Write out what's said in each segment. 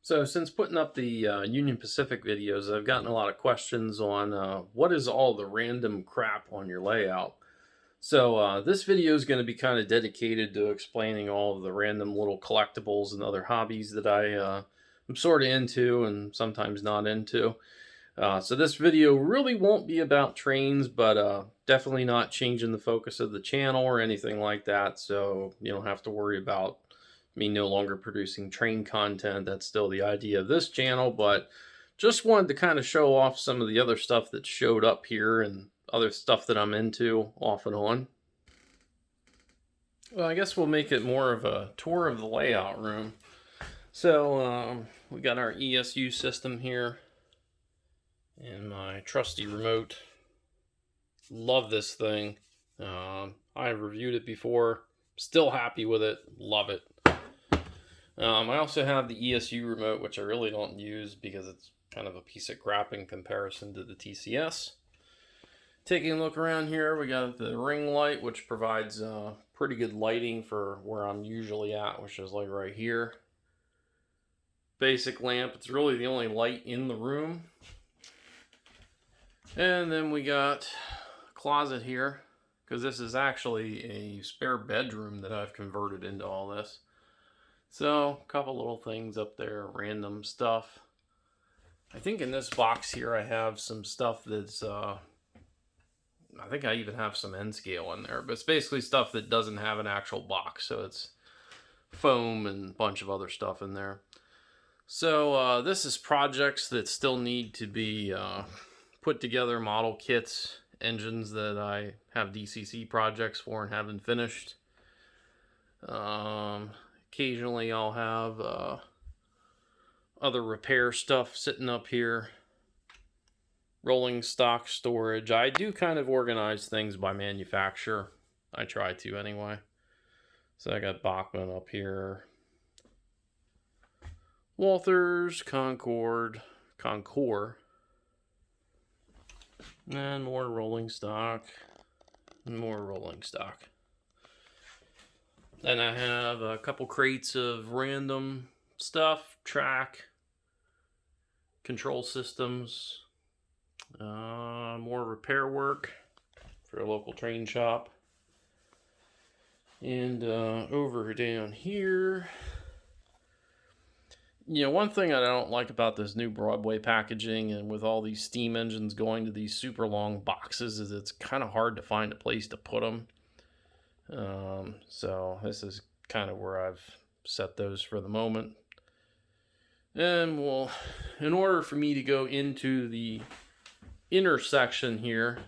So since putting up the Union Pacific videos, I've gotten a lot of questions on what is all the random crap on your layout. So this video is going to be kind of dedicated to explaining all of the random little collectibles and other hobbies that I'm sort of into and sometimes not into. So this video really won't be about trains, but definitely not changing the focus of the channel or anything like that. So you don't have to worry about me no longer producing train content. That's still the idea of this channel, but just wanted to kind of show off some of the other stuff that showed up here and other stuff that I'm into off and on. Well, I guess we'll make it more of a tour of the layout room. So we got our ESU system here and my trusty remote. Love this thing. I've reviewed it before. Still happy with it. Love it. I also have the ESU remote, which I really don't use because it's kind of a piece of crap in comparison to the TCS. Taking a look around here, we got the ring light, which provides pretty good lighting for where I'm usually at, which is like right here. Basic lamp, it's really the only light in the room. And then we got a closet here, because this is actually a spare bedroom that I've converted into all this. So, a couple little things up there, random stuff. I think in this box here I have some stuff that's, I think I even have some N scale in there, but it's basically stuff that doesn't have an actual box. So it's foam and a bunch of other stuff in there. So this is projects that still need to be put together, model kits, engines that I have DCC projects for and haven't finished. Occasionally I'll have other repair stuff sitting up here. Rolling stock storage. I do kind of organize things by manufacturer. I try to anyway. So I got Bachmann up here. Walthers, Concord. And more rolling stock. And more rolling stock. Then I have a couple crates of random stuff, track, control systems, more repair work for a local train shop. And over down here, you know, one thing I don't like about this new Broadway packaging and with all these steam engines going to these super long boxes is it's kind of hard to find a place to put them. So this is kind of where I've set those for the moment. And well, in order for me to go into the intersection here,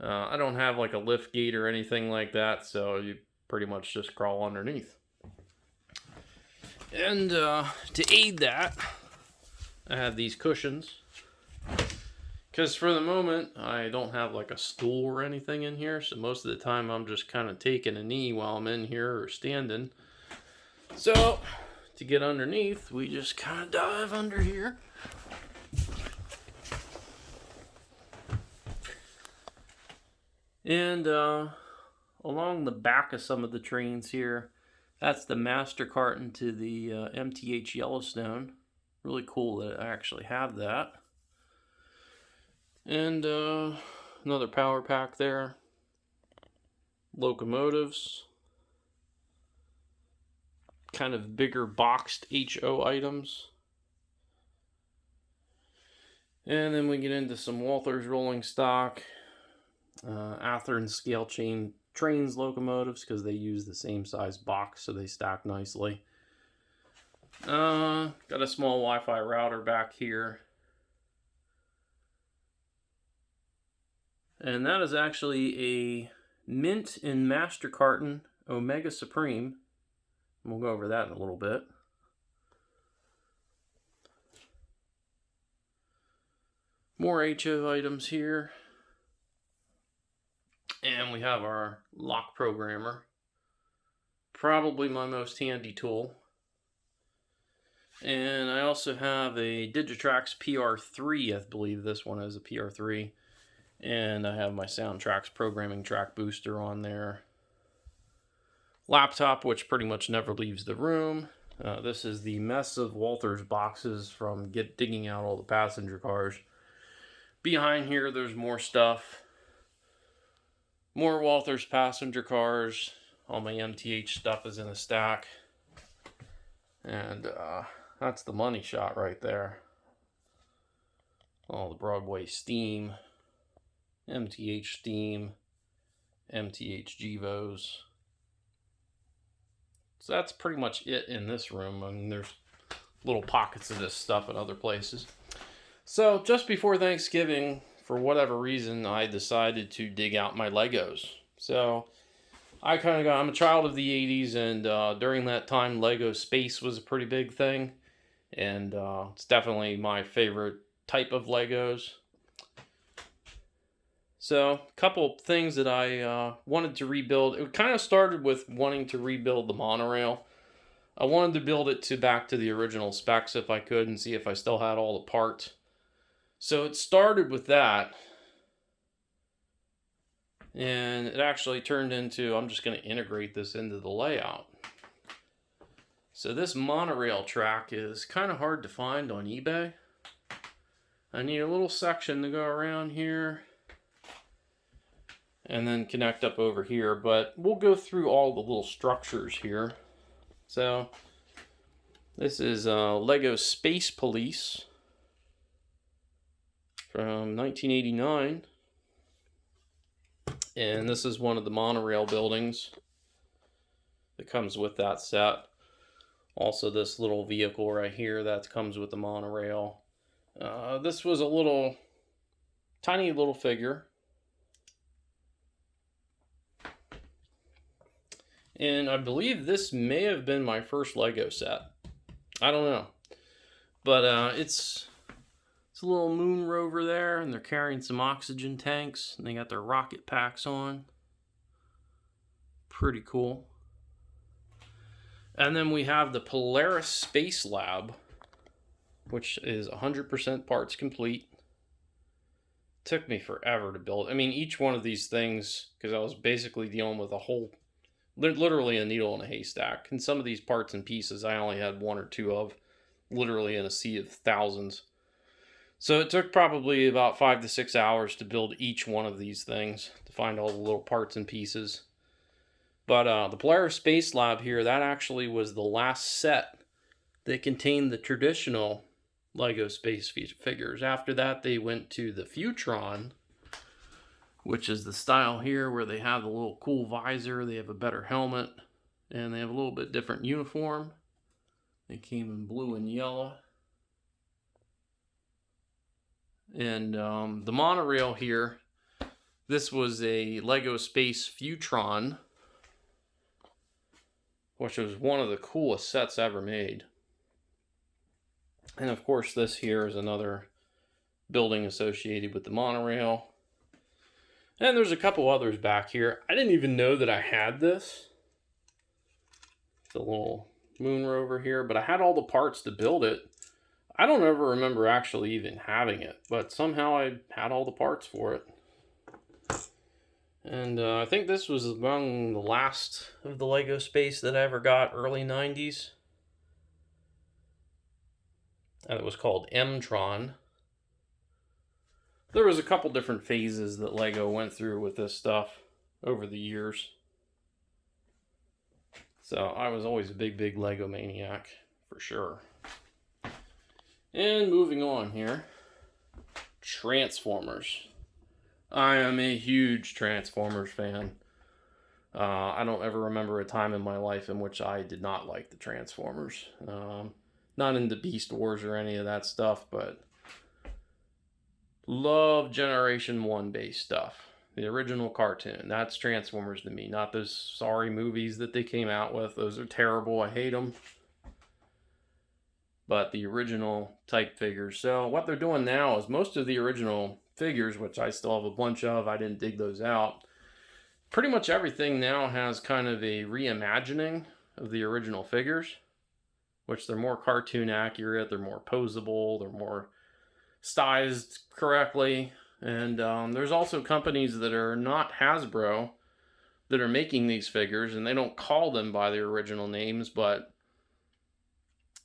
I don't have like a lift gate or anything like that, so you pretty much just crawl underneath. And to aid that, I have these cushions. Because for the moment, I don't have like a stool or anything in here, so most of the time I'm just kind of taking a knee while I'm in here or standing. So, to get underneath, we just kind of dive under here. And along the back of some of the trains here, that's the master carton to the MTH Yellowstone. Really cool that I actually have that. And another power pack there. Locomotives. Kind of bigger boxed HO items. And then we get into some Walthers rolling stock. Athearn scale chain trains locomotives because they use the same size box so they stack nicely. Got a small Wi-Fi router back here. And that is actually a Mint and Master Carton Omega Supreme. We'll go over that in a little bit. More HO items here. And we have our lock programmer. Probably my most handy tool. And I also have a Digitrax PR3. I believe this one is a PR3. And I have my Soundtrax programming track booster on there. Laptop, which pretty much never leaves the room. This is the mess of Walther's boxes from digging out all the passenger cars. Behind here, there's more stuff. More Walther's passenger cars. All my MTH stuff is in a stack. And that's the money shot right there. All the Broadway Steam, MTH Steam, MTH Gevos. So that's pretty much it in this room. I mean, there's little pockets of this stuff in other places. So just before Thanksgiving, for whatever reason, I decided to dig out my Legos. So I'm a child of the 80s, and during that time, Lego Space was a pretty big thing. And it's definitely my favorite type of Legos. So, a couple things that I wanted to rebuild. It kind of started with wanting to rebuild the monorail. I wanted to build it back to the original specs if I could and see if I still had all the parts. So it started with that. And it actually turned into, I'm just going to integrate this into the layout. So this monorail track is kind of hard to find on eBay. I need a little section to go around here and then connect up over here, but we'll go through all the little structures here. So this is Lego Space Police from 1989, and this is one of the monorail buildings that comes with that set. Also this little vehicle right here that comes with the monorail. This was a tiny little figure. And I believe this may have been my first Lego set. I don't know. But it's a little moon rover there, and they're carrying some oxygen tanks, and they got their rocket packs on. Pretty cool. And then we have the Polaris Space Lab, which is 100% parts complete. Took me forever to build. I mean, each one of these things, because I was basically dealing with literally a needle in a haystack. And some of these parts and pieces I only had one or two of, literally in a sea of thousands. So it took probably about 5 to 6 hours to build each one of these things, to find all the little parts and pieces. But the Polaris Space Lab here, that actually was the last set that contained the traditional Lego Space figures. After that, they went to the Futron, which is the style here where they have the little cool visor, they have a better helmet, and they have a little bit different uniform. They came in blue and yellow. And the monorail here, this was a Lego Space Futron, which was one of the coolest sets ever made. And of course this here is another building associated with the monorail. And there's a couple others back here. I didn't even know that I had this. The little moon rover here, but I had all the parts to build it. I don't ever remember actually even having it, but somehow I had all the parts for it. And I think this was among the last of the Lego Space that I ever got, early 90s. And it was called M-Tron. There was a couple different phases that Lego went through with this stuff over the years. So I was always a big Lego maniac, for sure. And moving on here, Transformers. I am a huge Transformers fan. I don't ever remember a time in my life in which I did not like the Transformers. Not into Beast Wars or any of that stuff, but love Generation 1 based stuff. The original cartoon. That's Transformers to me. Not those sorry movies that they came out with. Those are terrible. I hate them. But the original type figures. So what they're doing now is most of the original figures, which I still have a bunch of, I didn't dig those out. Pretty much everything now has kind of a reimagining of the original figures, which they're more cartoon accurate, they're more posable, they're more stylized correctly. And there's also companies that are not Hasbro that are making these figures, and they don't call them by their original names, but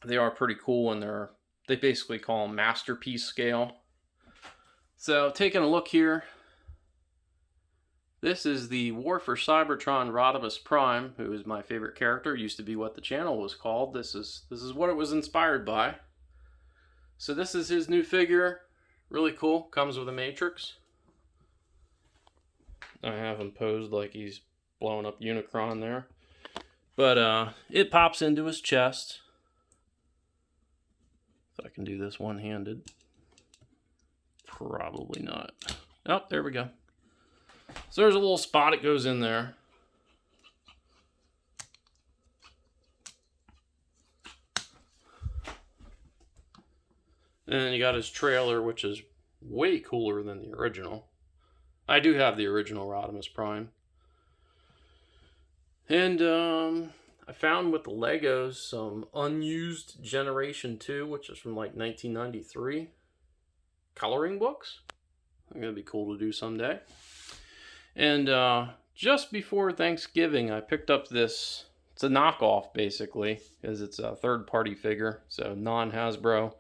They are pretty cool, and they basically call them masterpiece scale. So taking a look here, this is the War for Cybertron Rodimus Prime, who is my favorite character. Used to be what the channel was called. This is what it was inspired by. So this is his new figure. Really cool. Comes with a matrix. I have him posed like he's blowing up Unicron there. But it pops into his chest. If I can do this one-handed. Probably not. Oh, there we go. So there's a little spot it goes in there. And then you got his trailer, which is way cooler than the original. I do have the original Rodimus Prime. And I found with the Legos some unused Generation 2, which is from like 1993, coloring books. They're going to be cool to do someday. And just before Thanksgiving, I picked up this. It's a knockoff, basically, because it's a third-party figure, so non-Hasbro.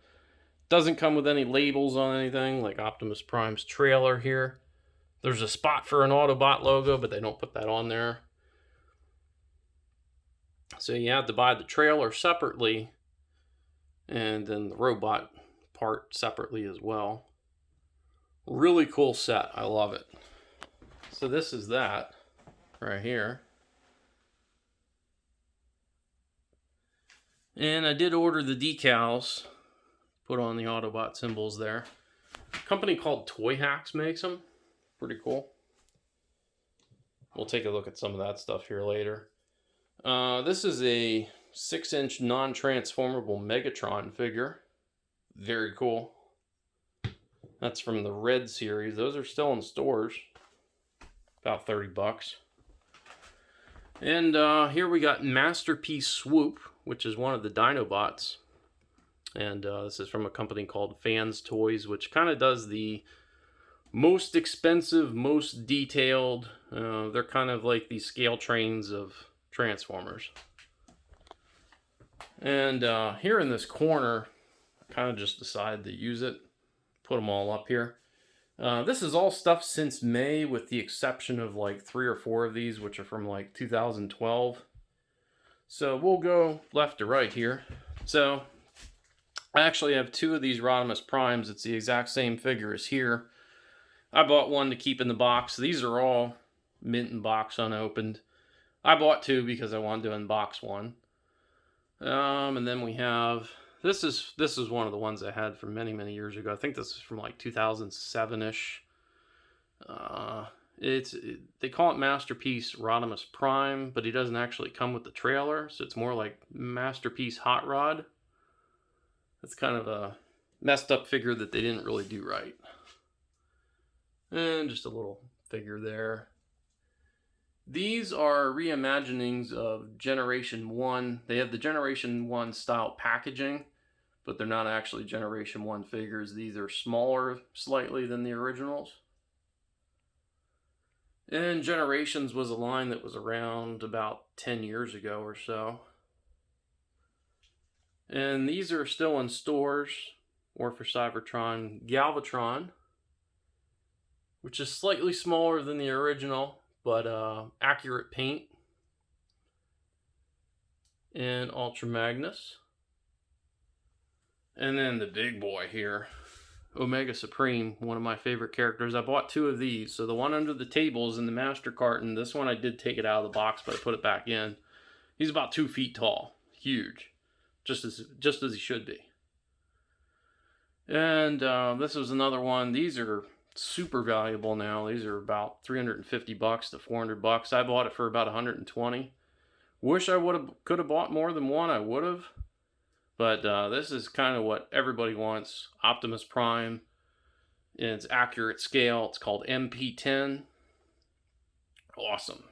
Doesn't come with any labels on anything, like Optimus Prime's trailer here. There's a spot for an Autobot logo, but they don't put that on there. So you have to buy the trailer separately, and then the robot part separately as well. Really cool set. I love it. So this is that right here. And I did order the decals. Put on the Autobot symbols there. A company called Toy Hacks makes them. Pretty cool. We'll take a look at some of that stuff here later. This is a 6-inch non-transformable Megatron figure. Very cool. That's from the Red series. Those are still in stores. About 30 bucks. And here we got Masterpiece Swoop, which is one of the Dinobots. And this is from a company called Fans Toys, which kind of does the most expensive, most detailed. They're kind of like the scale trains of Transformers. And here in this corner, I kind of just decided to use it. Put them all up here. This is all stuff since May, with the exception of like 3 or 4 of these, which are from like 2012. So we'll go left to right here. So I actually have 2 of these Rodimus Primes. It's the exact same figure as here. I bought one to keep in the box. These are all mint in box, unopened. I bought 2 because I wanted to unbox one. And then we have, this is one of the ones I had from many years ago. I think this is from like 2007-ish. They call it Masterpiece Rodimus Prime, but he doesn't actually come with the trailer, so it's more like Masterpiece Hot Rod. It's kind of a messed up figure that they didn't really do right. And just a little figure there. These are reimaginings of Generation 1. They have the Generation 1 style packaging, but they're not actually Generation 1 figures. These are smaller slightly than the originals. And Generations was a line that was around about 10 years ago or so. And these are still in stores. War for Cybertron Galvatron, which is slightly smaller than the original, but accurate paint. And Ultra Magnus. And then the big boy here, Omega Supreme, one of my favorite characters. I bought 2 of these. So the one under the table is in the master carton. This one I did take it out of the box, but I put it back in. He's about 2 feet tall. Huge. Just as he should be. And this was another one. These are super valuable now. These are about 350 bucks to 400 bucks. I bought it for about 120. Wish I could have bought more than one. I would have. But this is kind of what everybody wants. Optimus Prime in its accurate scale. It's called MP10. Awesome.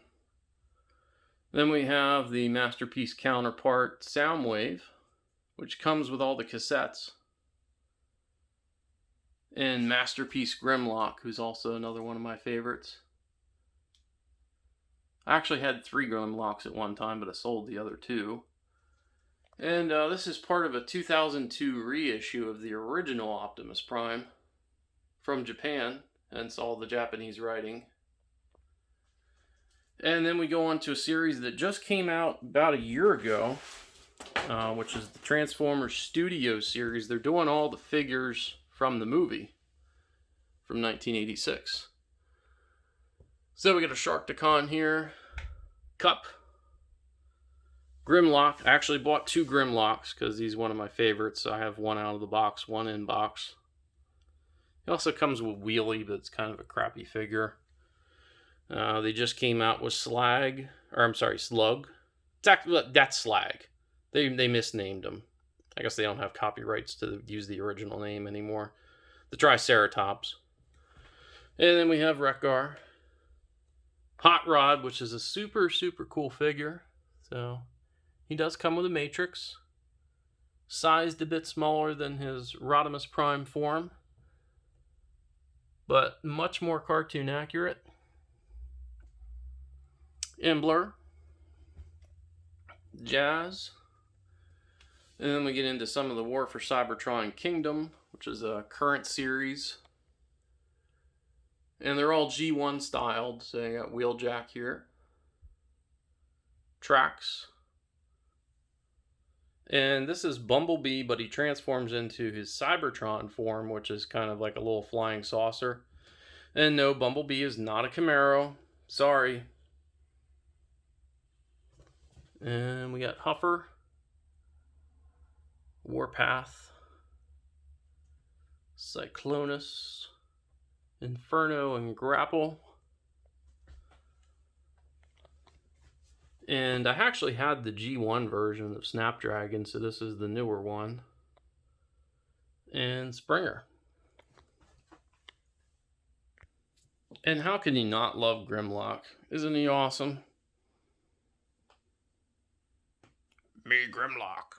Then we have the Masterpiece counterpart, Soundwave, which comes with all the cassettes. And Masterpiece Grimlock, who's also another one of my favorites. I actually had 3 Grimlocks at one time, but I sold the other 2. And this is part of a 2002 reissue of the original Optimus Prime from Japan, hence all the Japanese writing. And then we go on to a series that just came out about a year ago, which is the Transformers Studio series. They're doing all the figures from the movie from 1986. So we got a Sharkticon here, Cup, Grimlock. I actually bought 2 Grimlocks because he's one of my favorites. I have one out of the box, one in box. He also comes with Wheelie, but it's kind of a crappy figure. They just came out with Slug. That's Slag. They misnamed him. I guess they don't have copyrights to use the original name anymore. The Triceratops. And then we have Wreck-Gar. Hot Rod, which is a super, super cool figure. So he does come with a Matrix. Sized a bit smaller than his Rodimus Prime form, but much more cartoon accurate. Embler. Jazz. And then we get into some of the War for Cybertron Kingdom, which is a current series. And they're all G1 styled, so you got Wheeljack here. Trax. And this is Bumblebee, but he transforms into his Cybertron form, which is kind of like a little flying saucer. And no, Bumblebee is not a Camaro. Sorry. And we got Huffer, Warpath, Cyclonus, Inferno, and Grapple. And I actually had the G1 version of Snapdragon, so this is the newer one. And Springer. And how can you not love Grimlock? Isn't he awesome? Me, Grimlock.